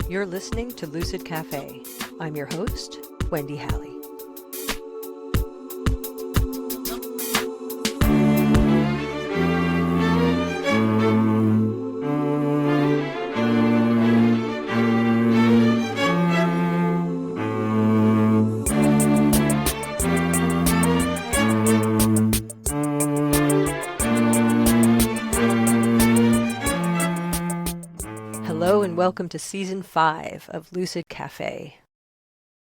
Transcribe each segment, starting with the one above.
You're listening to Lucid Cafe. I'm your host, Wendy Halley. Hello and welcome to Season 5 of Lucid Cafe.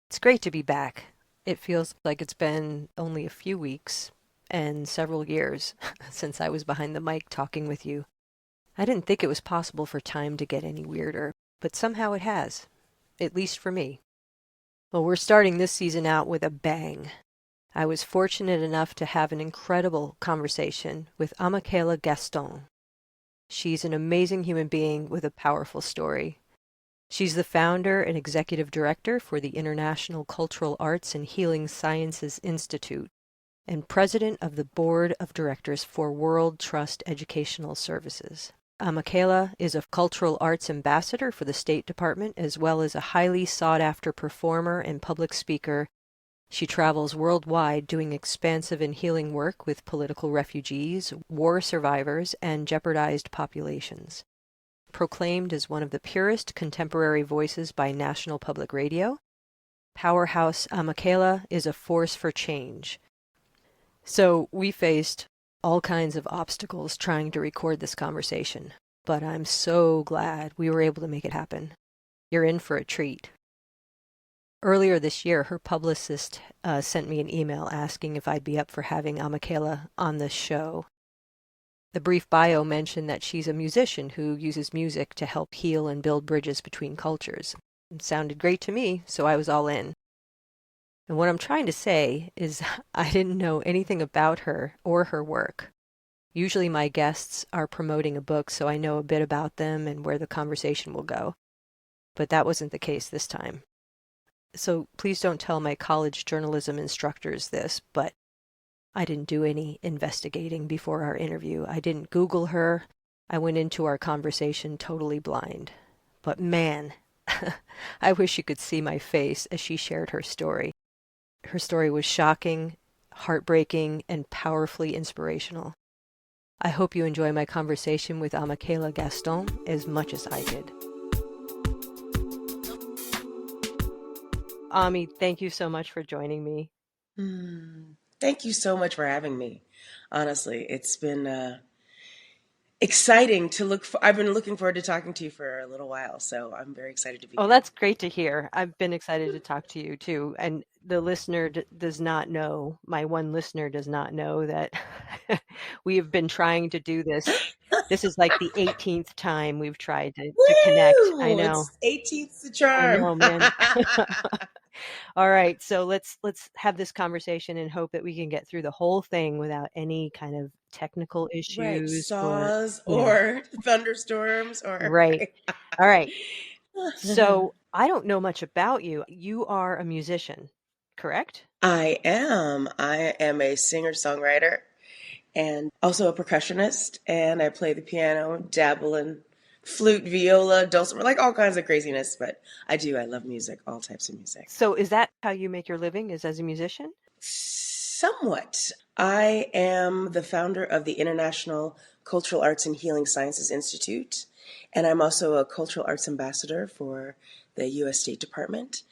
It's great to be back. It feels like it's been only a few weeks and several years since I was behind the mic talking with you. I didn't think it was possible for time to get any weirder, but somehow it has, at least for me. Well, we're starting this season out with a bang. I was fortunate enough to have an incredible conversation with Amikaeyla Gaston. She's an amazing human being with a powerful story. She's the founder and executive director for the International Cultural Arts and Healing Sciences Institute and president of the board of directors for World Trust Educational Services. Amikaeyla is a cultural arts ambassador for the State Department as well as a highly sought-after performer and public speaker. She travels worldwide doing expansive and healing work with political refugees, war survivors, and jeopardized populations. Proclaimed as one of the purest contemporary voices by National Public Radio, Powerhouse Amikaeyla is a force for change. So we faced all kinds of obstacles trying to record this conversation, but I'm so glad we were able to make it happen. You're in for a treat. Earlier this year, her publicist sent me an email asking if I'd be up for having Amikaeyla on this show. The brief bio mentioned that she's a musician who uses music to help heal and build bridges between cultures. It sounded great to me, so I was all in. And what I'm trying to say is I didn't know anything about her or her work. Usually my guests are promoting a book, so I know a bit about them and where the conversation will go. But that wasn't the case this time. So please don't tell my college journalism instructors this, but I didn't do any investigating before our interview. I didn't Google her. I went into our conversation totally blind. But man, I wish you could see my face as she shared her story. Her story was shocking, heartbreaking, and powerfully inspirational. I hope you enjoy my conversation with Amikaeyla Gaston as much as I did. Ami, thank you so much for joining me. Thank you so much for having me. Honestly, it's been exciting to look for. I've been looking forward to talking to you for a little while, so I'm very excited to be here. That's great to hear. I've been excited to talk to you too. And the listener does not know, my one listener does not know that we have been trying to do this. This is like the 18th time we've tried to connect. I know. It's 18th the charm. I know, man. All right, so let's have this conversation and hope that we can get through the whole thing without any kind of technical issues. Right, saws or thunderstorms or right. All right. So I don't know much about you. You are a musician, correct? I am a singer-songwriter and also a percussionist, and I play the piano, dabble in flute, viola, dulcimer, like all kinds of craziness, but I love music, all types of music. So is that how you make your living, is as a musician? Somewhat. I am the founder of the International Cultural Arts and Healing Sciences Institute, and I'm also a cultural arts ambassador for the U.S. State Department.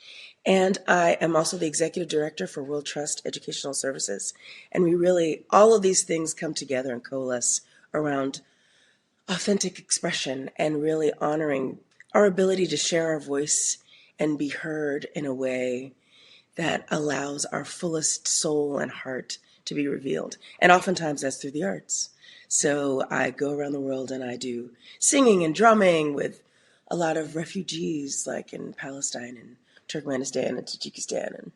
And I am also the executive director for World Trust Educational Services. And all of these things come together and coalesce around authentic expression and really honoring our ability to share our voice and be heard in a way that allows our fullest soul and heart to be revealed. And oftentimes that's through the arts. So I go around the world and I do singing and drumming with a lot of refugees, like in Palestine and Turkmenistan and Tajikistan and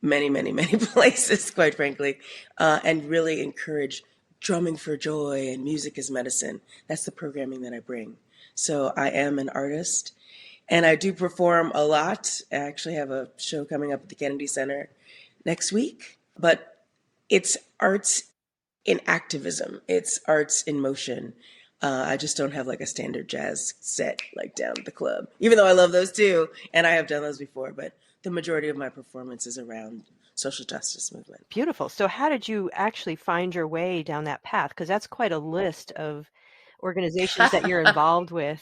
many, many, many places, quite frankly, and really encourage drumming for joy and music as medicine. That's the programming that I bring. So I am an artist, and I do perform a lot. I actually have a show coming up at the Kennedy Center next week, but it's arts in activism. It's arts in motion. I just don't have like a standard jazz set like down at the club, even though I love those too, and I have done those before. But the majority of my performance is around social justice movement. Beautiful. So how did you actually find your way down that path? Because that's quite a list of organizations that you're involved with.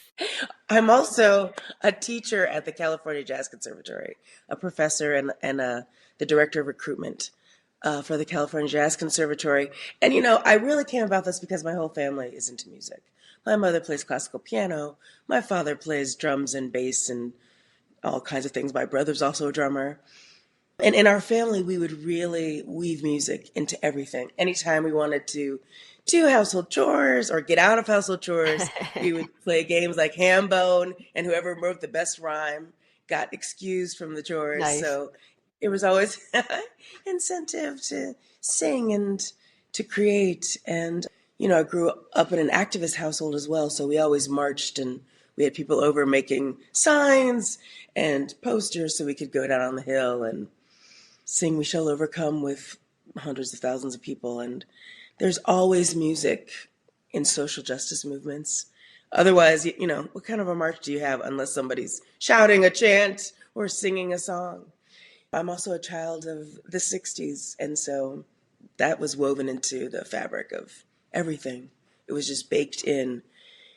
I'm also a teacher at the California Jazz Conservatory, a professor and the director of recruitment for the California Jazz Conservatory. And I really came about this because my whole family is into music. My mother plays classical piano. My father plays drums and bass and all kinds of things. My brother's also a drummer. And in our family, we would really weave music into everything. Anytime we wanted to do household chores or get out of household chores, we would play games like ham bone, and whoever wrote the best rhyme got excused from the chores. Nice. So it was always incentive to sing and to create. And, I grew up in an activist household as well. So we always marched and we had people over making signs and posters so we could go down on the hill and sing We Shall Overcome with hundreds of thousands of people. And there's always music in social justice movements. Otherwise, what kind of a march do you have unless somebody's shouting a chant or singing a song? I'm also a child of the 60s, and so that was woven into the fabric of everything. It was just baked in.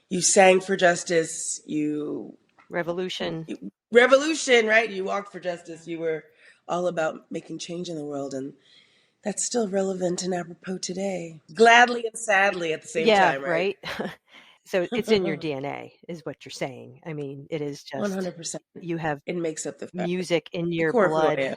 You sang for justice, Revolution. revolution, right? You walked for justice. You were all about making change in the world, and that's still relevant and apropos today. Gladly and sadly at the same Yeah, time, right? right. So it's in your DNA, is what you're saying. I mean, it is just 100%. you have It makes up the fabric, music in the your core of who I blood, am.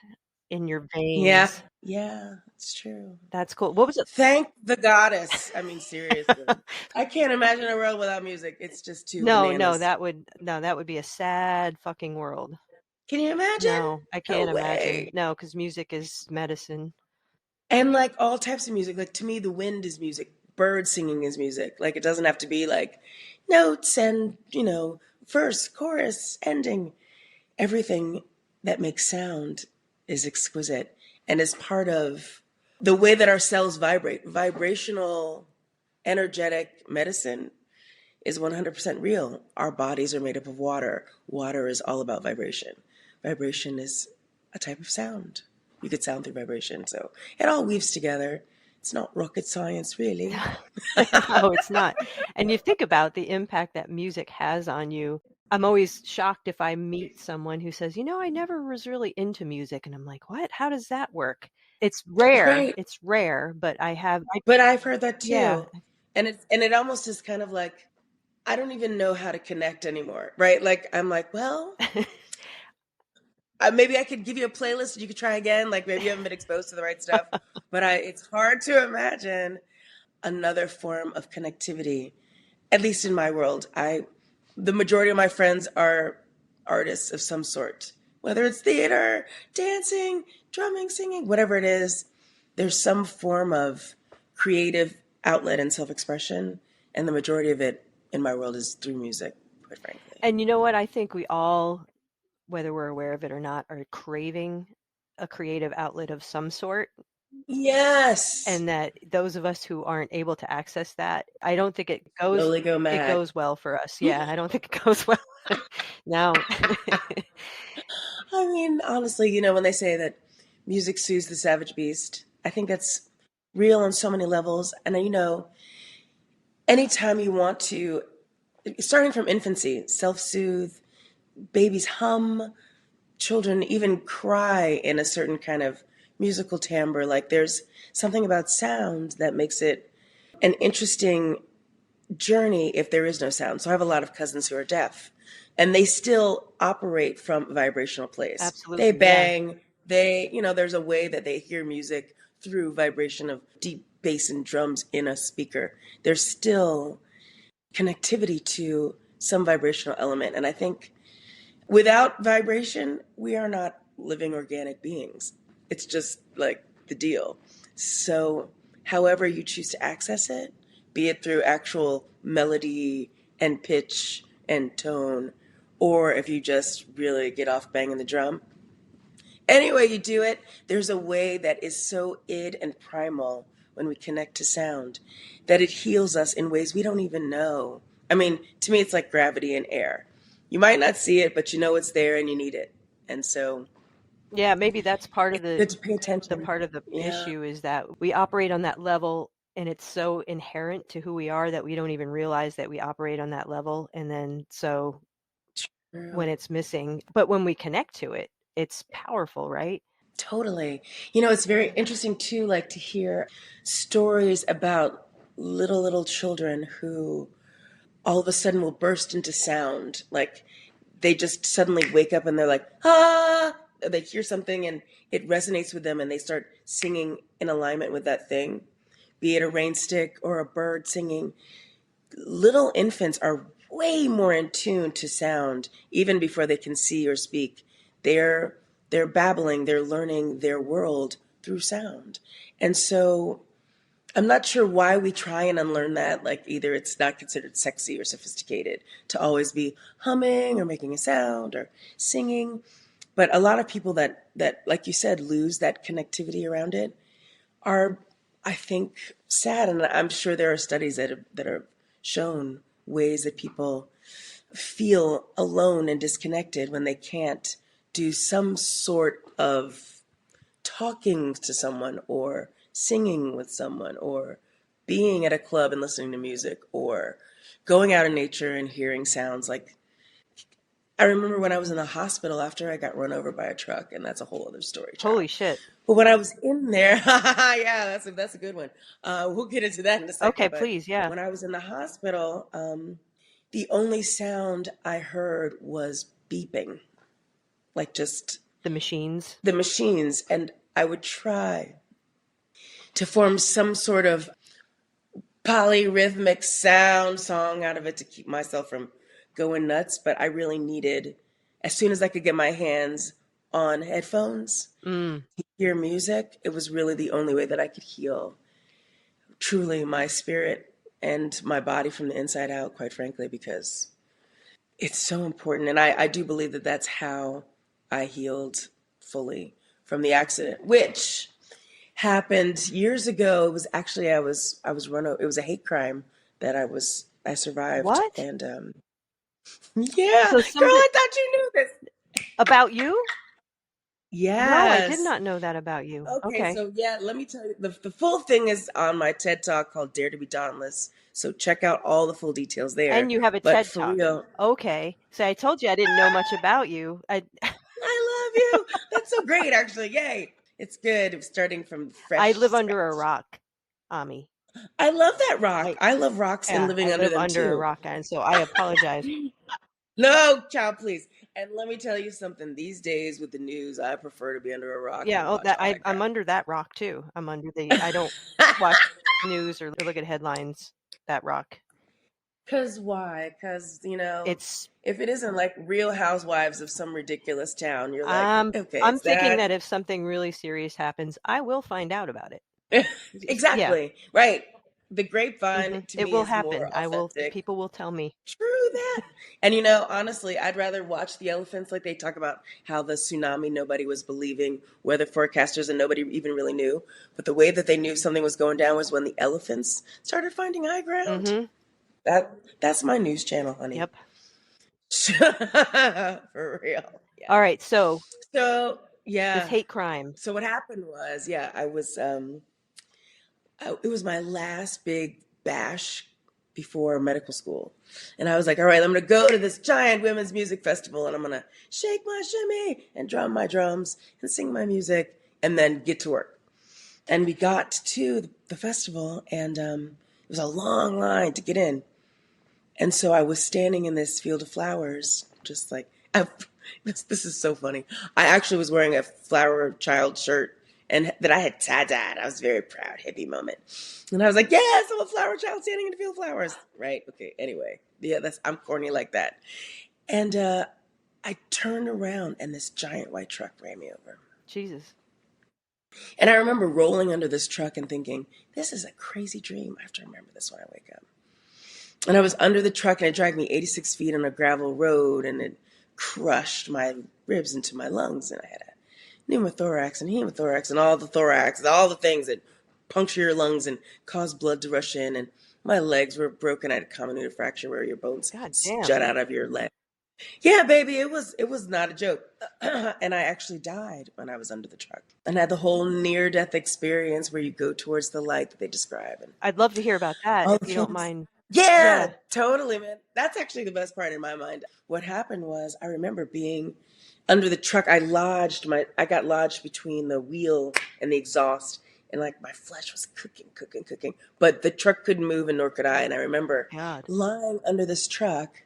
in your Yeah, veins. yeah, it's true. That's cool. What was it? Thank the goddess. I mean, seriously. I can't imagine a world without music. It's just too No, no, bananas. that would be a sad fucking world. Can you imagine? No, I No can't imagine. way. No, because music is medicine. And like all types of music, like to me, the wind is music. Bird singing is music. Like it doesn't have to be like notes and, verse, chorus, ending. Everything that makes sound is exquisite and is part of the way that our cells vibrate. Vibrational, energetic medicine is 100% real. Our bodies are made up of water. Water is all about vibration. Vibration is a type of sound. You could sound through vibration. So it all weaves together. It's not rocket science, really. No, it's not. And you think about the impact that music has on you. I'm always shocked if I meet someone who says, I never was really into music. And I'm like, what? How does that work? It's rare. Right. It's rare, but But I've heard that yeah. too. And it almost is kind of like I don't even know how to connect anymore, right? Like I'm like, well, maybe I could give you a playlist and you could try again. Like maybe you haven't been exposed to the right stuff, but it's hard to imagine another form of connectivity. At least in my world, the majority of my friends are artists of some sort, whether it's theater, dancing, drumming, singing, whatever it is. There's some form of creative outlet and self-expression, and the majority of it in my world is through music, quite frankly. And you know what? I think we all, whether we're aware of it or not, are craving a creative outlet of some sort. Yes. And that those of us who aren't able to access that, I don't think Slowly go it mad. goes well for us. Yeah, I don't think it goes well. No. I mean, honestly, when they say that music soothes the savage beast, I think that's real on so many levels. And anytime you want to, starting from infancy, self-soothe, babies hum, children even cry in a certain kind of musical timbre. Like there's something about sound that makes it an interesting journey if there is no sound. So I have a lot of cousins who are deaf, and they still operate from a vibrational place. They Absolutely, yeah. bang, there's a way that they hear music through vibration of deep bass and drums in a speaker. There's still connectivity to some vibrational element. And I think without vibration, we are not living organic beings. It's just like the deal. So, however you choose to access it, be it through actual melody and pitch and tone, or if you just really get off banging the drum, any way you do it, there's a way that is so id and primal when we connect to sound, that it heals us in ways we don't even know. I mean, to me, it's like gravity and air. You might not see it, but you know it's there and you need it. And so Yeah, maybe that's part of it's good to pay the attention. part of the Yeah, issue is that we operate on that level and it's so inherent to who we are that we don't even realize that we operate on that level. And then so when true. it's missing, but when we connect to it, it's powerful, right? Totally. It's very interesting too, like to hear stories about little children who all of a sudden will burst into sound. Like they just suddenly wake up and they're like, ah, they hear something and it resonates with them and they start singing in alignment with that thing, be it a rain stick or a bird singing. Little infants are way more in tune to sound even before they can see or speak. They're they're babbling, they're learning their world through sound. And so I'm not sure why we try and unlearn that. Like either it's not considered sexy or sophisticated to always be humming or making a sound or singing. But a lot of people that like you said lose that connectivity around it are, I think, sad. And I'm sure there are studies that are shown ways that people feel alone and disconnected when they can't do some sort of talking to someone or singing with someone or being at a club and listening to music or going out in nature and hearing sounds. Like I remember when I was in the hospital after I got run over by a truck, and that's a whole other story, child. Holy shit. But when I was in there, yeah, that's a good one. We'll get into that in a Okay, second. But please. Yeah. when I was in the hospital, the only sound I heard was beeping, like just The machines. the machines, and I would try to form some sort of polyrhythmic sound song out of it to keep myself from going nuts. But I really needed, as soon as I could get my hands on headphones, Mm. hear music, it was really the only way that I could heal truly my spirit and my body from the inside out, quite frankly, because it's so important. And I do believe that that's how I healed fully from the accident, which happened years ago. It was actually I was run over. It was a hate crime that I survived, What? and yeah, So girl, somebody I thought you knew this. about you? No, I did Yes. not know that about you. Okay, Okay. so yeah, let me tell you, the full thing is on my TED Talk called Dare to be Dauntless. So check out all the full details there. And you have a But TED for Talk. real, Okay. So I told you I didn't know much about you. I love you. That's so great, actually. Yay. It's good. It's starting from I fresh live under a scratch. rock, Ami. I love that rock. I I love rocks and Yeah, I living under live them under a too. rock, and so I apologize. No, child, please. And let me tell you something. These days with the news, I prefer to be under a rock Yeah, and oh, watch that all that I'm crap. under that rock too. I'm under the I don't watch news or look at headlines. That rock. Cause why? Cause It's if it isn't like Real Housewives of some ridiculous town, you're like, I'm okay, I'm it's thinking that. that if something really serious happens, I will find out about it. Yeah. Exactly. Right. The grapevine to It me will is more happen. I will authentic. People will tell me. True that. And honestly, I'd rather watch the elephants. Like they talk about how the tsunami, nobody was believing weather forecasters and nobody even really knew. But the way that they knew something was going down was when the elephants started finding high ground. Mhm. That's my news channel, honey. Yep. For real. Yeah. All right. So, So this yeah. hate crime. So what happened was, yeah, it was my last big bash before medical school. And I was like, all right, I'm going to go to this giant women's music festival and I'm going to shake my shimmy and drum my drums and sing my music and then get to work. And we got to the festival and it was a long line to get in. And so I was standing in this field of flowers, just like, this is so funny. I actually was wearing a flower child shirt and that I had tie-dyed. I was very proud, hippie moment. And I was like, yes, I'm a flower child standing in a field of flowers. Right. Okay. Anyway. Yeah, I'm corny like that. And I turned around and this giant white truck ran me over. Jesus. And I remember rolling under this truck and thinking, this is a crazy dream. I have to remember this when I wake up. And I was under the truck and it dragged me 86 feet on a gravel road and it crushed my ribs into my lungs. And I had a pneumothorax and hemothorax and all the thorax, all the things that puncture your lungs and cause blood to rush in. And my legs were broken. I had a comminuted fracture where your bones God damn. jut out of your leg. Yeah, baby, it was not a joke. And I actually died when I was under the truck and had the whole near death experience where you go towards the light that they describe and I'd love to hear about that all if the you don't things. mind. Yeah, Yeah. totally, man. That's actually the best part in my mind. What happened was I remember being under the truck. I got lodged between the wheel and the exhaust, and like my flesh was cooking, cooking, cooking. But the truck couldn't move, and nor could I. And I remember God. lying under this truck,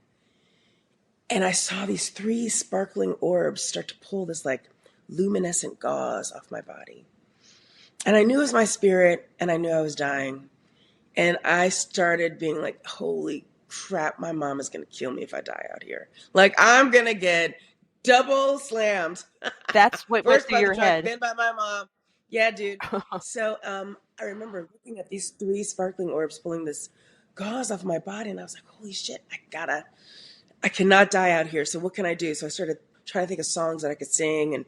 and I saw these three sparkling orbs start to pull this like luminescent gauze off my body. And I knew it was my spirit, and I knew I was dying. And I started being like, holy crap, my mom is going to kill me if I die out here. Like, I'm going to get double slammed. That's what went First through by the your truck, head. then by my mom. Yeah, dude. So I remember looking at these three sparkling orbs pulling this gauze off my body. And I was like, holy shit, I cannot die out here. So what can I do? So I started trying to think of songs that I could sing. And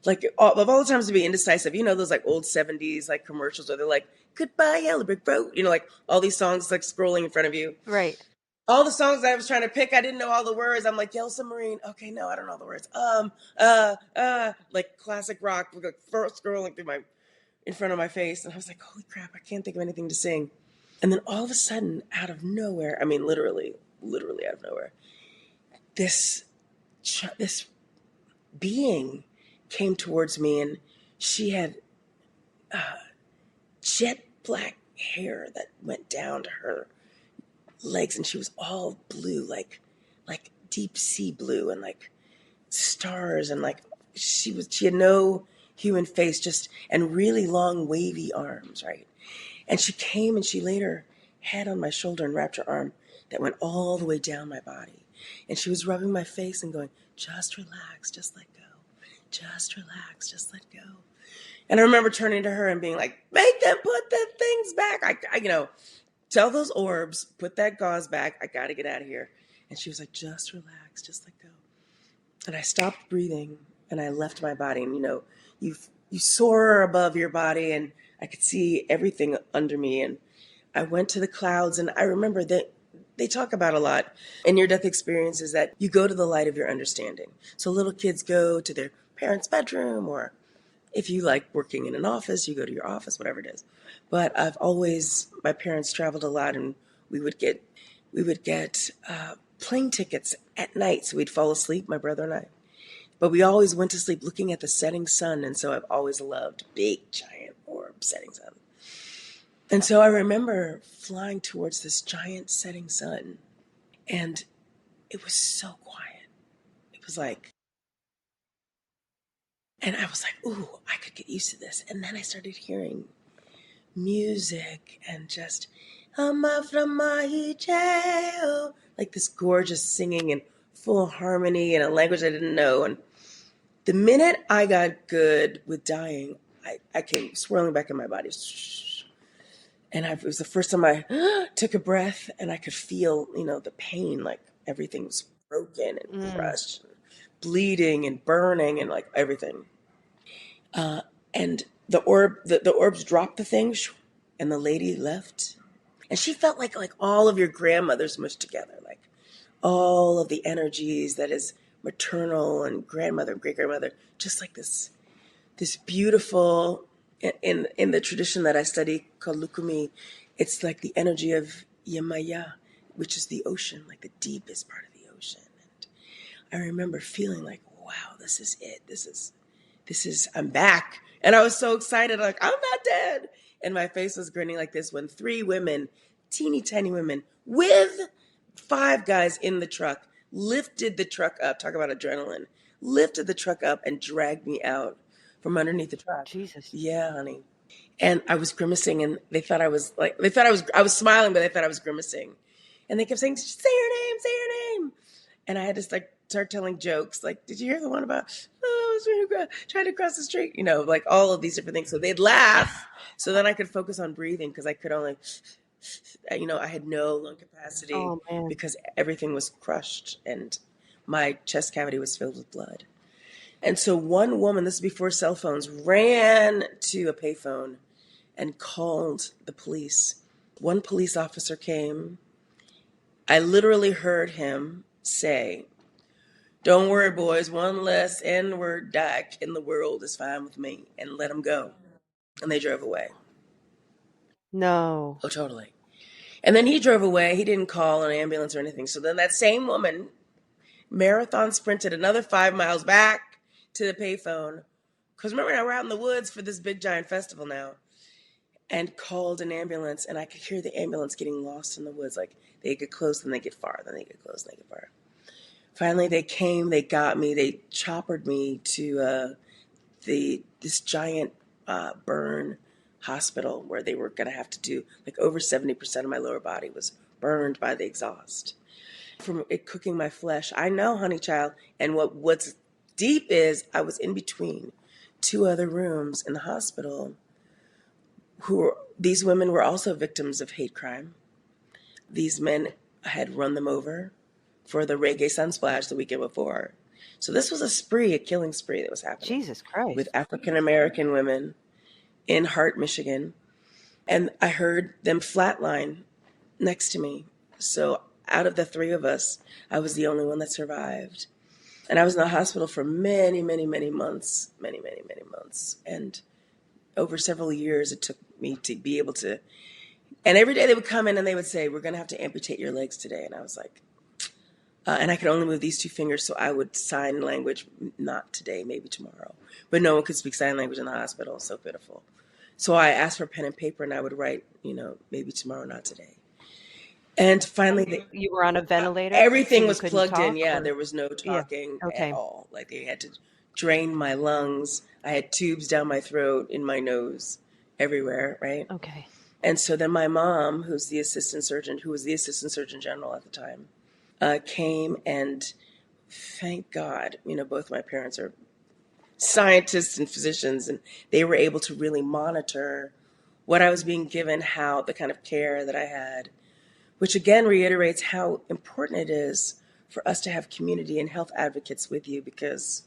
like of all the times to be indecisive, those like old 70s like commercials where they're like, goodbye, Yellow Brick Road. Like all these songs like scrolling in front of you. Right. All the songs I was trying to pick, I didn't know all the words. I'm like, Yellow Submarine. Okay, no, I don't know the words. Like classic rock, like first scrolling through in front of my face. And I was like, holy crap, I can't think of anything to sing. And then all of a sudden, out of nowhere, I mean, literally out of nowhere, this this being came towards me, and she had jet black hair that went down to her legs, and she was all blue, like deep sea blue, and like stars, and like she had no human face, just and really long wavy arms, right? And she came and she laid her head on my shoulder and wrapped her arm that went all the way down my body, and she was rubbing my face and going, just relax, just let go, just relax, just let go. And I remember turning to her and being like, make them put the things back. Tell those orbs, put that gauze back. I got to get out of here. And she was like, just relax, just let go. And I stopped breathing and I left my body. And, you soar above your body, and I could see everything under me. And I went to the clouds, and I remember that they talk about a lot in near-death experiences that you go to the light of your understanding. So little kids go to their parents' bedroom, or if you like working in an office, you go to your office, whatever it is. But my parents traveled a lot, and we would get plane tickets at night. So we'd fall asleep, my brother and I. But we always went to sleep looking at the setting sun. And so I've always loved big, giant orb setting sun. And so I remember flying towards this giant setting sun, and it was so quiet. It was like, and I was like, ooh, I could get used to this. And then I started hearing music and just like this gorgeous singing and full harmony in a language I didn't know. And the minute I got good with dying, I came swirling back in my body. And it was the first time I took a breath, and I could feel, the pain, like everything was broken and Mm. crushed, and bleeding and burning and like everything. And the orbs dropped the thing, and the lady left. And she felt like all of your grandmothers mushed together, like all of the energies that is maternal and grandmother and great grandmother, just like this beautiful, in the tradition that I study called Lukumi, it's like the energy of Yemaya, which is the ocean, like the deepest part of the ocean. And I remember feeling like, wow, this is it. I'm back. And I was so excited, like, I'm not dead. And my face was grinning like this when three women, teeny tiny women, with five guys in the truck, lifted the truck up. Talk about adrenaline. Lifted the truck up and dragged me out from underneath the truck. Jesus. Yeah, honey. And I was grimacing, and I was smiling, but they thought I was grimacing. And they kept saying, say your name. And I had to like start telling jokes. Like, did you hear the one about, oh, I was trying to cross the street? Like all of these different things. So they'd laugh. So then I could focus on breathing, because I could only, I had no lung capacity Oh man. because everything was crushed and my chest cavity was filled with blood. And so one woman, this is before cell phones, ran to a payphone and called the police. One police officer came. I literally heard him say, "Don't worry, boys, one less N-word dyke in the world is fine with me," and let him go. And they drove away. No. Oh, totally. And then he drove away. He didn't call an ambulance or anything. So then that same woman marathon sprinted another 5 miles back to the payphone. Because remember, now we're out in the woods for this big giant festival now. And called an ambulance. And I could hear the ambulance getting lost in the woods. Like they get close, then they get far, then they get close, then they get far. Finally, they came, they got me, they choppered me to this giant burn hospital where they were going to have to do, like, over 70% of my lower body was burned by the exhaust from it cooking my flesh. I know, honey child. And what's deep is I was in between two other rooms in the hospital these women were also victims of hate crime. These men had run them over for the reggae sunsplash the weekend before. So this was a killing spree that was happening Jesus Christ. with African American women in Hart, Michigan. And I heard them flatline next to me. So out of the three of us, I was the only one that survived. And I was in the hospital for many, many, many months, many, many, many months. And over several years, it took me to be able to. And every day they would come in and they would say, "We're going to have to amputate your legs today." And I was like, and I could only move these two fingers, so I would sign language, not today, maybe tomorrow. But no one could speak sign language in the hospital. So pitiful. So I asked for pen and paper, and I would write, maybe tomorrow, not today. And finally, You were on a ventilator, so everything you was couldn't plugged in. talk, Yeah, or there was no yeah. talking at Okay. all. Like they had to drain my lungs. I had tubes down my throat, in my nose, everywhere, right? Okay. And so then my mom, who was the assistant surgeon general at the time, came, and thank God, both my parents are scientists and physicians, and they were able to really monitor what I was being given, how the kind of care that I had, which again reiterates how important it is for us to have community and health advocates with you, because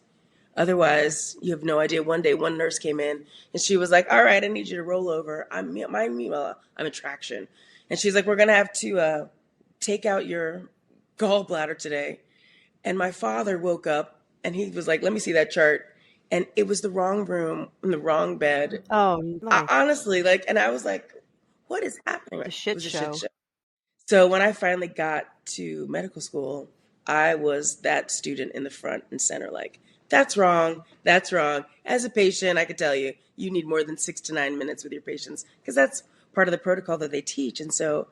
otherwise you have no idea. One day, one nurse came in and she was like, "All right, I need you to roll over. I'm a traction." And she's like, "We're going to have to take out your gallbladder today." And my father woke up and he was like, "Let me see that chart." And it was the wrong room in the wrong bed. Oh, no. Honestly, and I was like, what is happening? The It shit was a shit show. show. So when I finally got to medical school, I was that student in the front and center, like, "That's wrong. That's wrong." As a patient, I could tell you, you need more than 6 to 9 minutes with your patients because that's part of the protocol that they teach. And so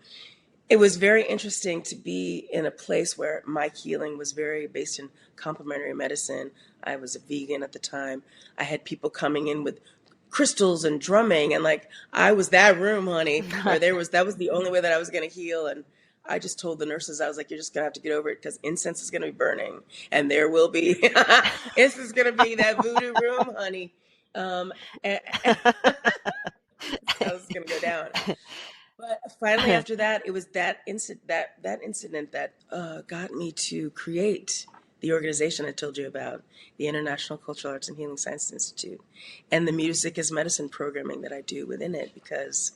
it was very interesting to be in a place where my healing was very based in complementary medicine. I was a vegan at the time. I had people coming in with crystals and drumming, and I was that room, honey, where that was the only way that I was going to heal. And I just told the nurses, I was like, "You're just going to have to get over it because incense is going to be burning, and there will be this is going to be that voodoo room, honey." And how this is going to go down. But finally, after that, it was that incident that got me to create the organization I told you about, the International Cultural Arts and Healing Sciences Institute, and the Music as Medicine programming that I do within it, because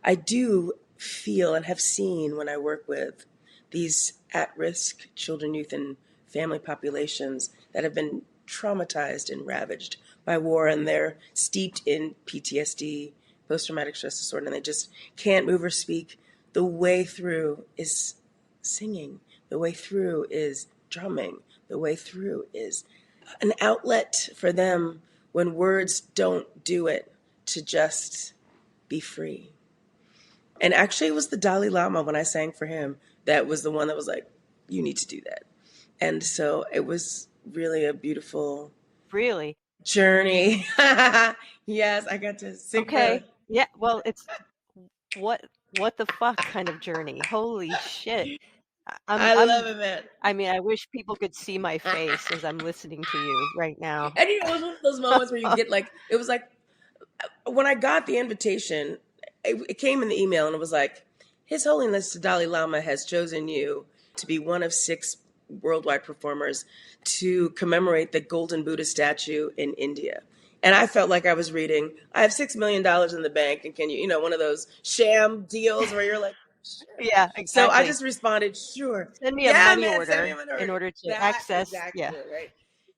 I do feel and have seen when I work with these at-risk children, youth, and family populations that have been traumatized and ravaged by war, and they're steeped in PTSD, post-traumatic stress disorder, and they just can't move or speak. The way through is singing. The way through is drumming. The way through is an outlet for them when words don't do it, to just be free. And actually, it was the Dalai Lama, when I sang for him, that was the one that was like, "You need to do that." And so it was really a beautiful Really? journey. Yes, I got to sing Okay. Yeah, well, it's what the fuck kind of journey? Holy shit. I love it, man. I mean, I wish people could see my face as I'm listening to you right now. And it was one of those moments where you get it was like, when I got the invitation, it came in the email and it was like, "His Holiness the Dalai Lama has chosen you to be one of 6 worldwide performers to commemorate the Golden Buddha statue in India." And I felt like I was reading, I have $6 million in the bank, and can you, one of those sham deals where you're like, sure. Yeah, So I exactly. just responded, sure. Send me a Yeah, money man, send me a order minority in order. order to That access. Yeah, exactly, right?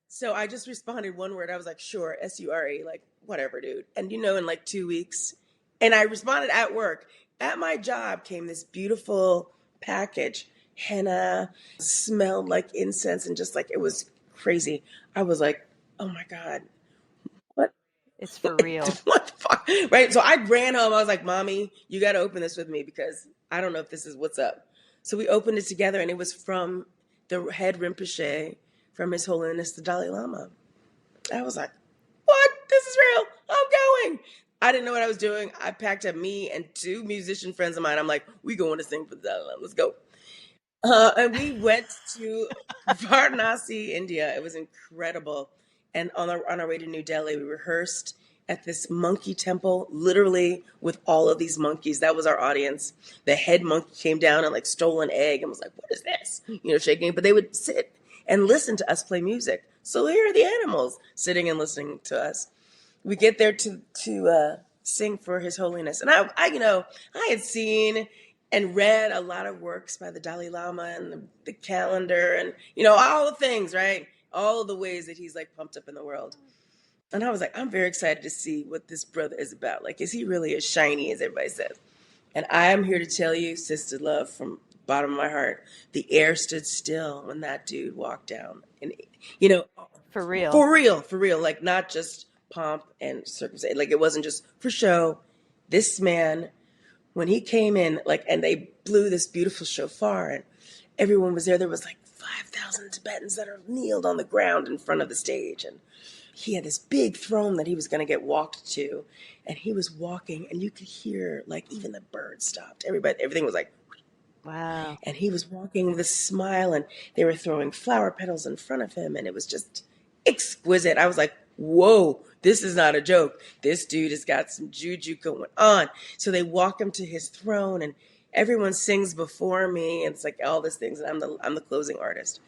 So I just responded one word. I was like, sure, SURE, like, whatever, dude. And in like 2 weeks, and I responded at work. At my job came this beautiful package, henna, smelled like incense, and just like it was crazy. I was like, oh my God, what? it's for real. What the fuck? Right. So I ran home. I was like, Mommy, you got to open this with me because I don't know if this is what's up. So we opened it together, and it was from the head Rinpoche, from His Holiness the Dalai Lama. I was like, what? This is real. I'm going. I didn't know what I was doing. I packed up me and two musician friends of mine. I'm like, we going to sing for the Dalai Lama. Let's go. And we went to Varanasi, India. It was incredible. And on our way to New Delhi, we rehearsed at this monkey temple, literally with all of these monkeys. That was our audience. The head monkey came down and like stole an egg and was like, "What is this?" Shaking. But they would sit and listen to us play music. So here are the animals sitting and listening to us. We get there to sing for His Holiness, and I had seen and read a lot of works by the Dalai Lama and the calendar, and all the things, right? All of the ways that he's like pumped up in the world. And I was like, I'm very excited to see what this brother is about. Like, is he really as shiny as everybody says? And I am here to tell you, sister love, from the bottom of my heart, the air stood still when that dude walked down. And you know, For real. for real, like not just pomp and circumstance. Like it wasn't just for show. This man, when he came in, like, and they blew this beautiful shofar, and everyone was there. There was like 5,000 Tibetans that are kneeled on the ground in front of the stage, and he had this big throne that he was going to get walked to, and he was walking, and you could hear like even the birds stopped. Everything was like, Wow. and he was walking with a smile, and they were throwing flower petals in front of him, and it was just exquisite. I was like, whoa, this is not a joke. This dude has got some juju going on. So they walk him to his throne, and everyone sings before me, and it's like all these things, and I'm the closing artist.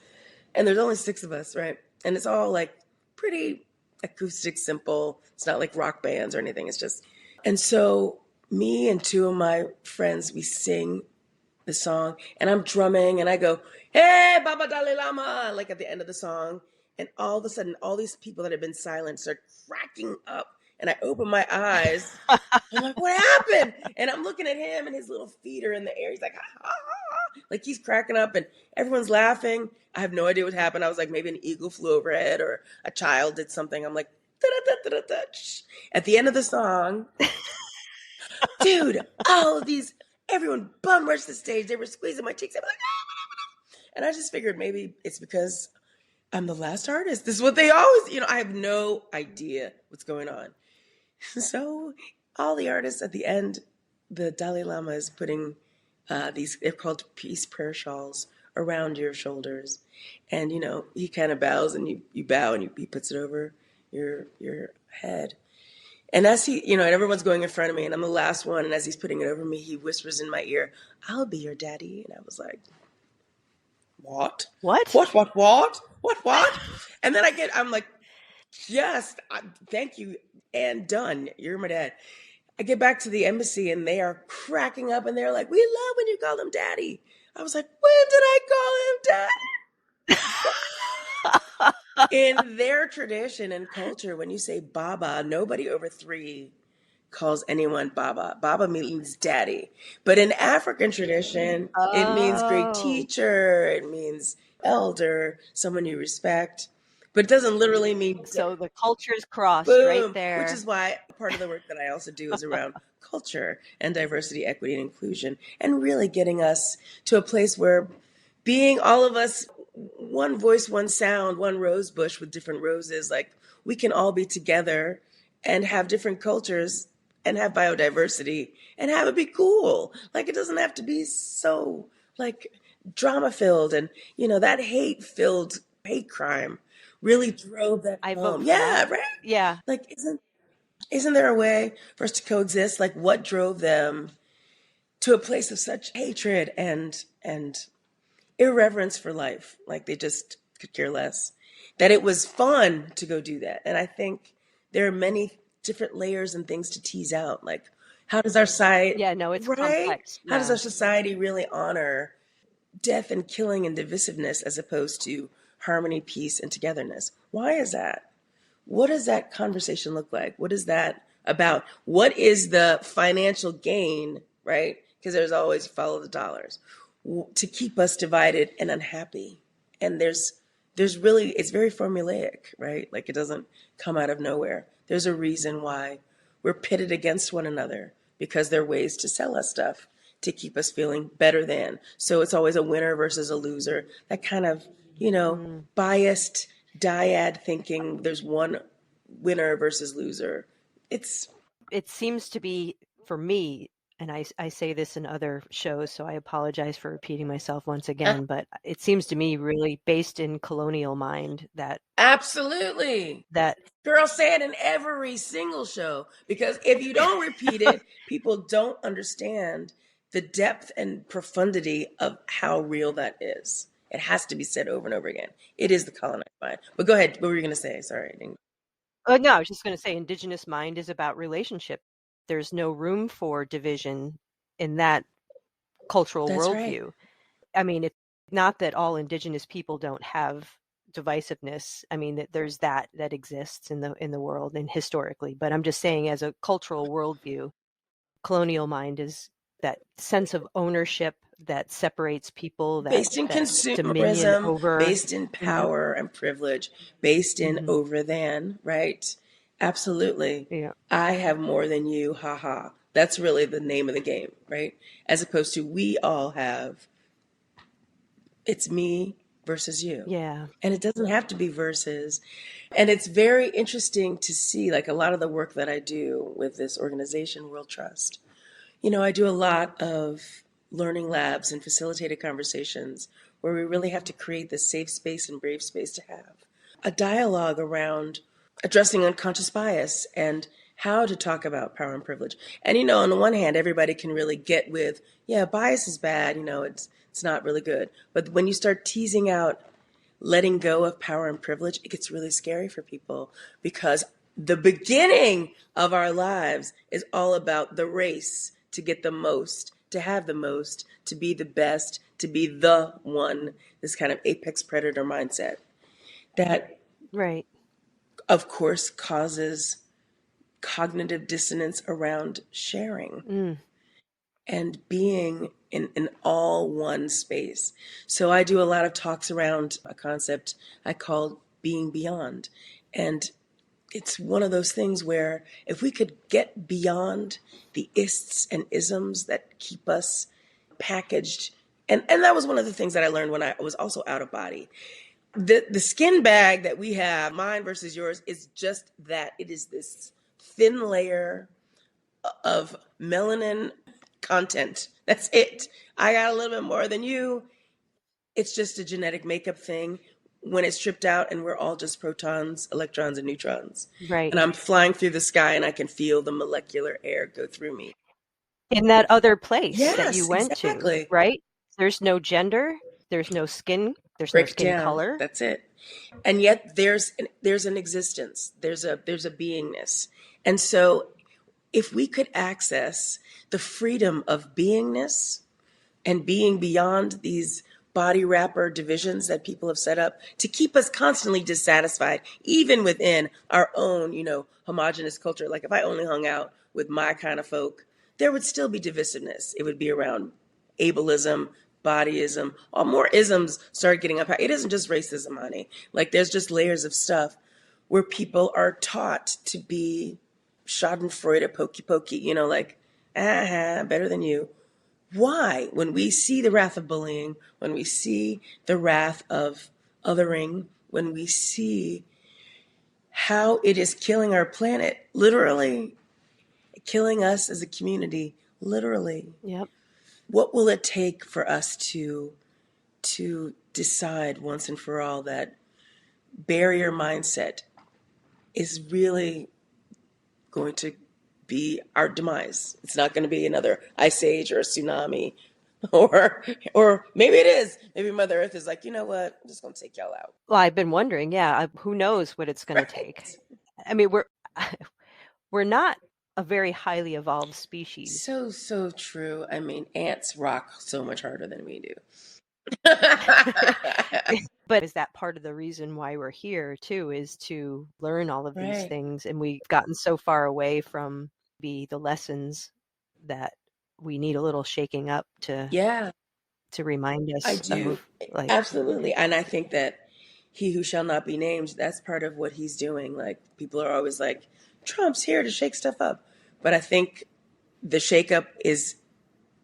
And there's only six of us, right? And it's all like pretty acoustic, simple. It's not like rock bands or anything. It's just, and so me and two of my friends, we sing the song, and I'm drumming, and I go, "Hey, Baba Dalai Lama!" Like at the end of the song, and all of a sudden, all these people that have been silent start cracking up, and I open my eyes. I'm like, "What happened?" And I'm looking at him, and his little feet are in the air. He's like, "Ha, ha, ha." Like he's cracking up, and everyone's laughing. I have no idea what happened. I was like, maybe an eagle flew overhead, or a child did something. I'm like, da da da da da. At the end of the song, dude, all of these, everyone bum rushed the stage. They were squeezing my cheeks. I was like, and I just figured maybe it's because I'm the last artist. This is what they always, I have no idea what's going on. So all the artists at the end, the Dalai Lama is putting they're called peace prayer shawls around your shoulders. And, he kind of bows, and you bow, and he puts it over your head. And as and everyone's going in front of me, and I'm the last one, and as he's putting it over me, he whispers in my ear, "I'll be your daddy." And I was like, what? What? What? And then I'm like, yes, thank you, and done. You're my dad. I get back to the embassy, and they are cracking up, and they're like, "We love when you call him daddy." I was like, when did I call him daddy? In their tradition and culture, when you say Baba, nobody over three calls anyone Baba. Baba means daddy. But in African tradition, it means great Oh, teacher, it means elder, someone you respect. But it doesn't literally mean so the cultures crossed right boom, which is there. why part of the work that I also do is around culture and diversity, equity, and inclusion, and really getting us to a place where being all of us one voice, one sound, one rose bush with different roses, like we can all be together and have different cultures and have biodiversity and have it be cool. Like it doesn't have to be so like drama filled, and that hate crime really drove that I vote home. for that. Yeah, right? Yeah, Like isn't there a way for us to coexist? Like what drove them to a place of such hatred and irreverence for life? Like they just could care less. That it was fun to go do that. And I think there are many different layers and things to tease out. Like, how does our society, Yeah, no, it's right? complex. How does Yeah. our society really honor death and killing and divisiveness as opposed to harmony, peace, and togetherness? Why is that? What does that conversation look like? What is that about? What is the financial gain, right? Because there's always follow the dollars to keep us divided and unhappy. And there's really, it's very formulaic, right? Like it doesn't come out of nowhere. There's a reason why we're pitted against one another because there are ways to sell us stuff to keep us feeling better than. So it's always a winner versus a loser. That kind of, Mm. biased dyad thinking. There's one winner versus loser. It's It seems to be, for me, and I say this in other shows, so I apologize for repeating myself once again, but it seems to me really based in colonial mind absolutely. that Girl, say it in every single show because if you don't repeat it, people don't understand the depth and profundity of how real that is. It has to be said over and over again. It is the colonized mind. But go ahead. What were you going to say? Sorry. no, I was just going to say indigenous mind is about relationship. There's no room for division in that cultural That's right. worldview. I mean, it's not that all indigenous people don't have divisiveness. I mean, that there's that exists in the world and historically, but I'm just saying as a cultural worldview, colonial mind is that sense of ownership that separates people, Based in that dominion consumerism, over. based in Mhm, power and privilege, based in mhm, over than, right? Absolutely. yeah, I have more than you, haha. That's really the name of the game, right? As opposed to we all have, it's me versus you. yeah, And it doesn't have to be versus. And it's very interesting to see, like a lot of the work that I do with this organization, World Trust. I do a lot of learning labs and facilitated conversations where we really have to create this safe space and brave space to have a dialogue around addressing unconscious bias and how to talk about power and privilege. And on the one hand, everybody can really get with, yeah, bias is bad, it's not really good. But when you start teasing out letting go of power and privilege, it gets really scary for people because the beginning of our lives is all about the race to get the most, to have the most, to be the best, to be the one, this kind of apex predator mindset that, right. of course, causes cognitive dissonance around sharing Mm, and being in an all one space. So I do a lot of talks around a concept I call being beyond. And it's one of those things where if we could get beyond the ists and isms that keep us packaged, and that was one of the things that I learned when I was also out of body. The skin bag that we have, mine versus yours, is just that. It is this thin layer of melanin content. That's it. I got a little bit more than you. It's just a genetic makeup thing when it's stripped out and we're all just protons, electrons, and neutrons. right. And I'm flying through the sky and I can feel the molecular air go through me. In that other place that you Yes, went to, exactly. right? There's no gender, there's no Break it skin down. color. That's it. And yet there's an existence. There's a beingness. And so if we could access the freedom of beingness and being beyond these body wrapper divisions that people have set up to keep us constantly dissatisfied, even within our own, homogenous culture. Like if I only hung out with my kind of folk, there would still be divisiveness. It would be around ableism, bodyism, all more isms start getting up. It isn't just racism, honey. Like there's just layers of stuff where people are taught to be schadenfreude, pokey pokey, like, better than you. Why? When we see the wrath of bullying, when we see the wrath of othering, when we see how it is killing our planet, literally killing us as a community, literally, Yep. what will it take for us to decide once and for all that barrier mindset is really going to be our demise? It's not going to be another ice age or a tsunami. Or maybe it is. Maybe Mother Earth is like, you know what? I'm just gonna take y'all out. Well, I've been wondering, yeah, who knows what it's going to take. Right? I mean, we're not a very highly evolved species. So, so true. I mean, ants rock so much harder than we do. But is that part of the reason why we're here too, is to learn all of these Right. things, and we've gotten so far away from the lessons that we need a little shaking up Yeah, to remind I us do. of, like, Absolutely. And I think that he who shall not be named, that's part of what he's doing. Like, people are always like, Trump's here to shake stuff up. But I think the shakeup is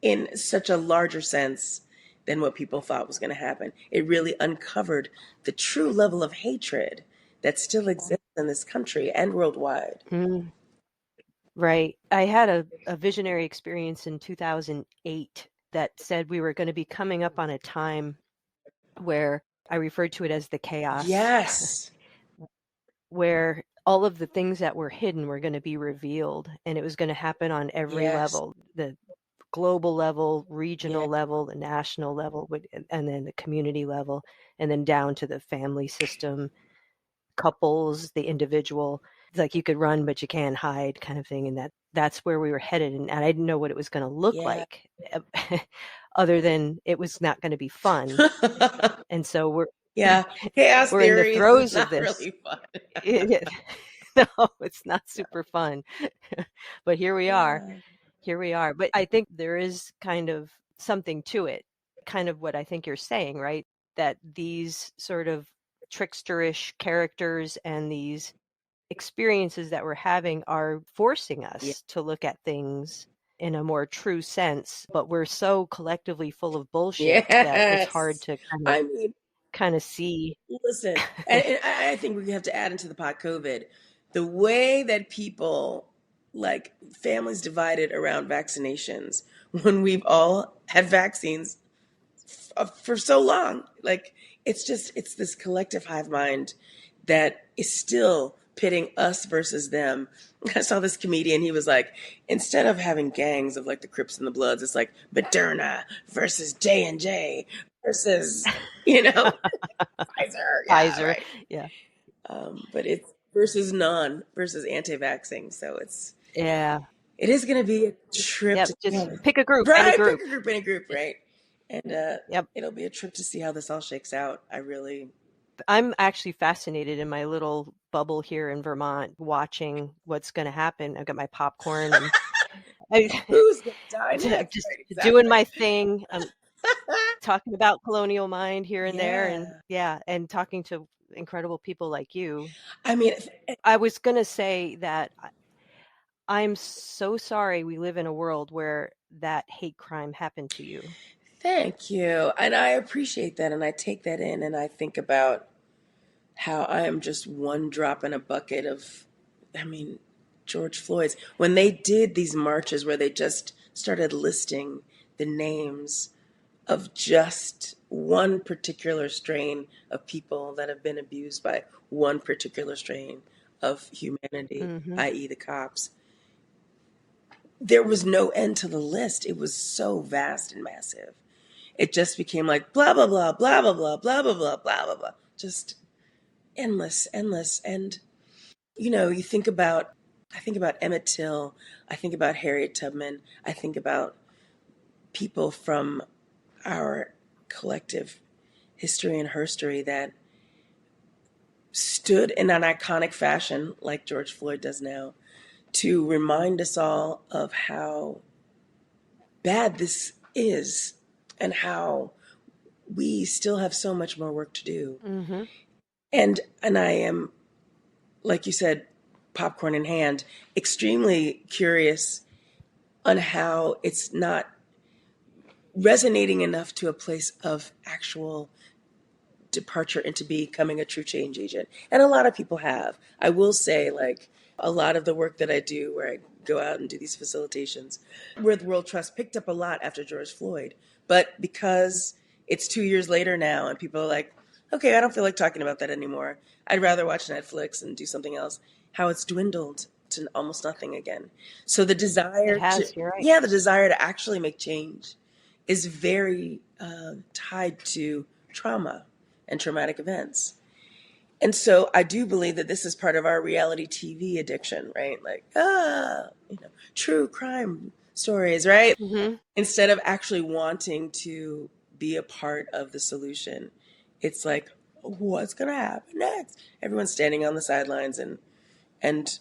in such a larger sense than what people thought was going to happen. It really uncovered the true level of hatred that still exists in this country and worldwide. mm, right. I had a visionary experience in 2008 that said we were going to be coming up on a time where I referred to it as the chaos, Yes. where all of the things that were hidden were going to be revealed, and it was going to happen on every Yes. level, the global level, Yeah. regional level, the national level, and then the community level, and then down to the family system, couples, the individual. It's like you could run but you can't hide, kind of thing. And that's where we were headed, and I didn't know what it was going to look Yeah. like, other than it was not going to be fun. And so we're Yeah. Chaos we're in the theory is throes of not this. really fun. No, it's not super fun. But here we are. Yeah. Here we are. But I think there is kind of something to it, kind of what I think you're saying, right? That these sort of tricksterish characters and these experiences that we're having are forcing Yeah. us to look at things in a more true sense, but we're so collectively full of bullshit that it's hard Yes. to I mean, kind of see. listen, and I think we have to add into the pot COVID the way that people, like families divided around vaccinations when we've all had vaccines for so long. Like, it's this collective hive mind that is still pitting us versus them. I saw this comedian, he was like, instead of having gangs of like the Crips and the Bloods, it's like Moderna versus J&J versus, you know, Pfizer. Yeah, Pfizer. right. Yeah. But it's versus non versus anti-vaxxing. So Yeah. it is going to be a trip Yep. to see how Just pick a group, any right, pick group. a group, any group, right? And Yep. it'll be a trip to see how this all shakes out. I really. I'm actually fascinated in my little bubble here in Vermont, watching what's going to happen. I've got my popcorn and I, Who's going to die I'm next? just Right, doing exactly. my thing. I'm talking about colonial mind here and there, and Yeah. yeah, and talking to incredible people like you. I mean, I was going to say that I'm so sorry we live in a world where that hate crime happened to you. thank you. And I appreciate that. And I take that in and I think about how I am just one drop in a bucket of, I mean, George Floyd's. When they did these marches where they just started listing the names of just one particular strain of people that have been abused by one particular strain of humanity, Hmm. i.e., the cops, there was no end to the list. It was so vast and massive. It just became like blah, blah, blah, blah, blah, blah, blah, blah, blah, blah, blah, blah. Just endless, endless. And, you think about, I think about Emmett Till, I think about Harriet Tubman, I think about people from our collective history and herstory that stood in an iconic fashion, like George Floyd does now, to remind us all of how bad this is and how we still have so much more work to do. Hmm. And I am, like you said, popcorn in hand, extremely curious on how it's not resonating enough to a place of actual departure into becoming a true change agent. And a lot of people have. I will say, like, a lot of the work that I do where I go out and do these facilitations with World Trust picked up a lot after George Floyd. But because it's 2 years later now and people are like, okay, I don't feel like talking about that anymore. I'd rather watch Netflix and do something else. How it's dwindled to almost nothing again. So the It desire to, has, you're right. yeah, the desire to actually make change is very tied to trauma and traumatic events. And so I do believe that this is part of our reality TV addiction, right? Like, true crime stories, right? Hmm. Instead of actually wanting to be a part of the solution, it's like, what's going to happen next? Everyone's standing on the sidelines and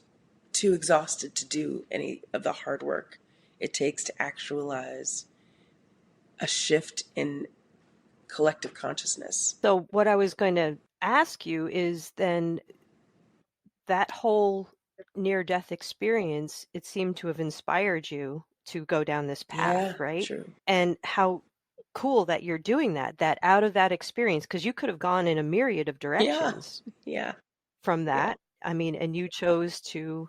too exhausted to do any of the hard work it takes to actualize a shift in collective consciousness. So what I was going to ask you is then that whole near-death experience, it seemed to have inspired you to go down this path, Yeah, right? true. And how cool that you're doing that, that out of that experience, because you could have gone in a myriad of Yeah, directions yeah, from yeah. that. I mean, and you chose Do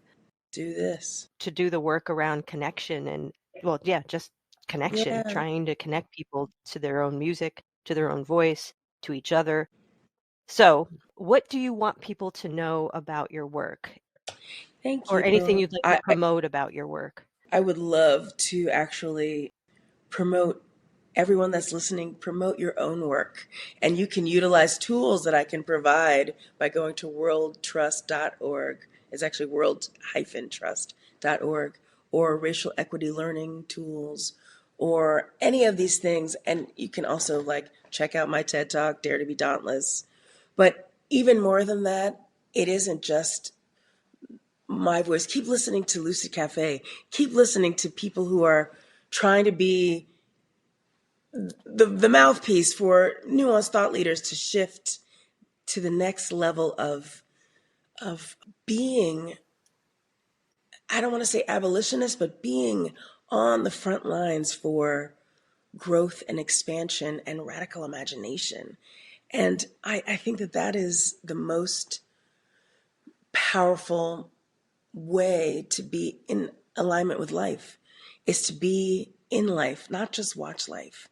this. to do the work around connection and, well, yeah, just connection, Yeah. trying to connect people to their own music, to their own voice, to each other. So, what do you want people to know about your work Thank or you. anything you'd like to I promote about your work? I would love to actually promote everyone that's listening, promote your own work. And you can utilize tools that I can provide by going to worldtrust.org. It's actually world-trust.org, or racial equity learning tools, or any of these things. And you can also like check out my TED Talk, Dare to be Dauntless. But even more than that, it isn't just my voice. Keep listening to Lucid Cafe. Keep listening to people who are trying to be the mouthpiece for nuanced thought leaders to shift to the next level of being, I don't want to say abolitionist, but being on the front lines for growth and expansion and radical imagination. And I think that that is the most powerful way to be in alignment with life, is to be in life, not just watch life,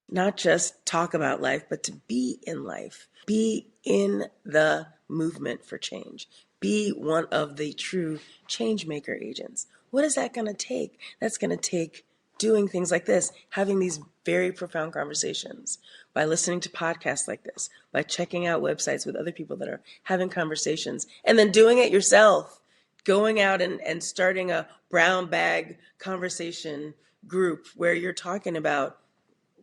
not just talk about life, but to be in life, be in the movement for change, be one of the true change maker agents. What is that going to take? That's going to take doing things like this, having these very profound conversations, by listening to podcasts like this, by checking out websites with other people that are having conversations, and then doing it yourself, going out and starting a brown bag conversation group where you're talking about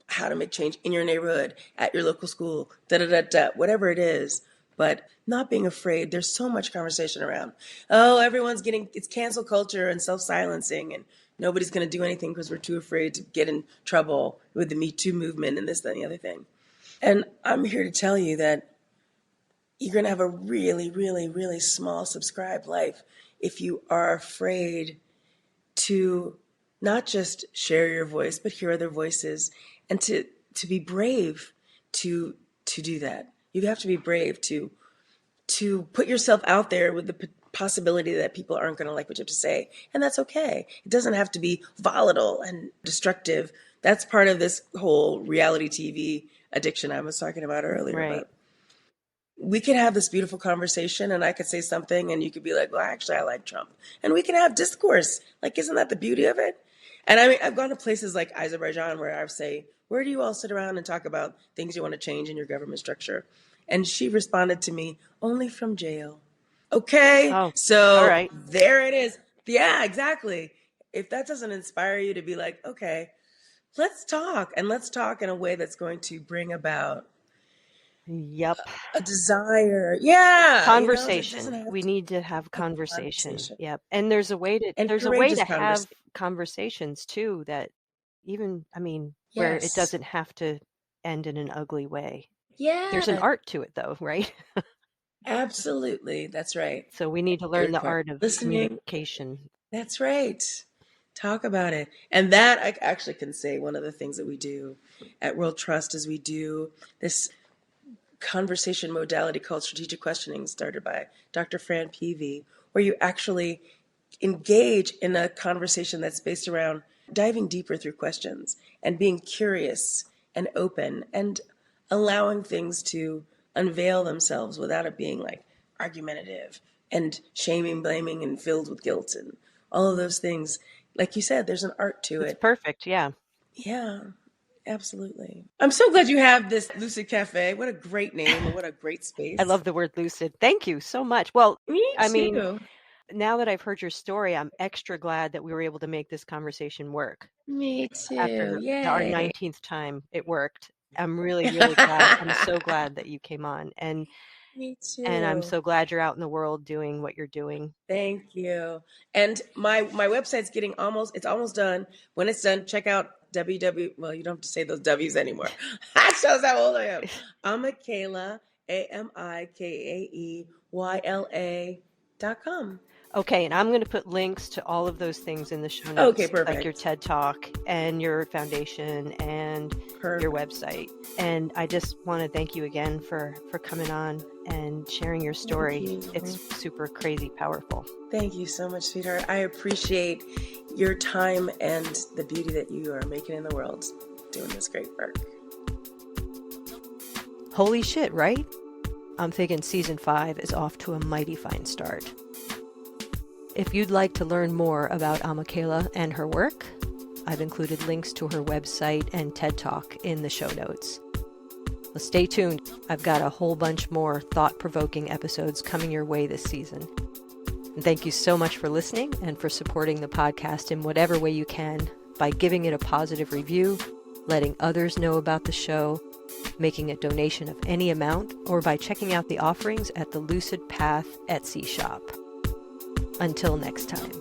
how to make change in your neighborhood, at your local school, da da da da, whatever it is. But not being afraid. There's so much conversation around. Oh, everyone's getting, it's cancel culture and self silencing, and nobody's going to do anything because we're too afraid to get in trouble with the Me Too movement and this, that, and the other thing. And I'm here to tell you that you're going to have a really, really, really small subscribed life if you are afraid to not just share your voice, but hear other voices, and to be brave to to do that. You have to be brave to put yourself out there with the possibility that people aren't going to like what you have to say, and that's okay. It doesn't have to be volatile and destructive. That's part of this whole reality TV addiction I was talking about earlier. Right. But we could have this beautiful conversation, and I could say something and you could be like, well, actually I like Trump, and we can have discourse. Like, isn't that the beauty of it? And I mean, I've gone to places like Azerbaijan where I say, where do you all sit around and talk about things you want to change in your government structure? And she responded to me, only from jail. Okay, Oh, all so right. there it is. Yeah, exactly. If that doesn't inspire you to be like, okay, let's talk, and let's talk in a way that's going to bring about Yep. a desire. Yeah, it doesn't Conversation. have We to need to have be a conversation. conversation, Yep. And and there's a way courageous to have conversation. conversations too that even, I mean, where it Yes. doesn't have to end in an ugly way. There's an Yeah, art to it though, right? absolutely. That's right. So we need to It learn the requires art of listening. communication. That's right. Talk about it. And that I actually can say one of the things that we do at World Trust is we do this conversation modality called strategic questioning, started by Dr. Fran Peavy, where you actually engage in a conversation that's based around diving deeper through questions and being curious and open and allowing things to unveil themselves without it being like argumentative and shaming, blaming, and filled with guilt and all of those things. Like you said, there's an art to It's it. perfect. Yeah. Yeah. Absolutely. I'm so glad you have this Lucid Cafe. What a great name and what a great I space. love the word lucid. Thank you so much. Well, Me I mean, too. now that I've heard your story, I'm extra glad that we were able to make this conversation work. Me too. After our Yay. 19th time, it worked. I'm really, really glad. I'm so glad that you came on. Me And I'm too. so glad you're out in the world doing what you're doing. Thank you. And my website's it's almost done. When it's done, check out www. Well, you don't have to say those W's anymore. That shows how old I am. Amikaeyla, AMIKAEYLA.com. Okay, and I'm going to put links to all of those things in the show Okay, notes, like your perfect. TED Talk and your foundation and your Perfect. website. And I just want to thank you again for coming on and sharing your Thank story. you. It's super crazy powerful. Thank you so much, sweetheart. I appreciate your time and the beauty that you are making in the world doing this great work. Holy shit, right? I'm thinking season 5 is off to a mighty fine start. If you'd like to learn more about Amikaeyla and her work, I've included links to her website and TED Talk in the show notes. Well, stay tuned. I've got a whole bunch more thought-provoking episodes coming your way this season. And thank you so much for listening and for supporting the podcast in whatever way you can by giving it a positive review, letting others know about the show, making a donation of any amount, or by checking out the offerings at the Lucid Path Etsy shop. Until next time.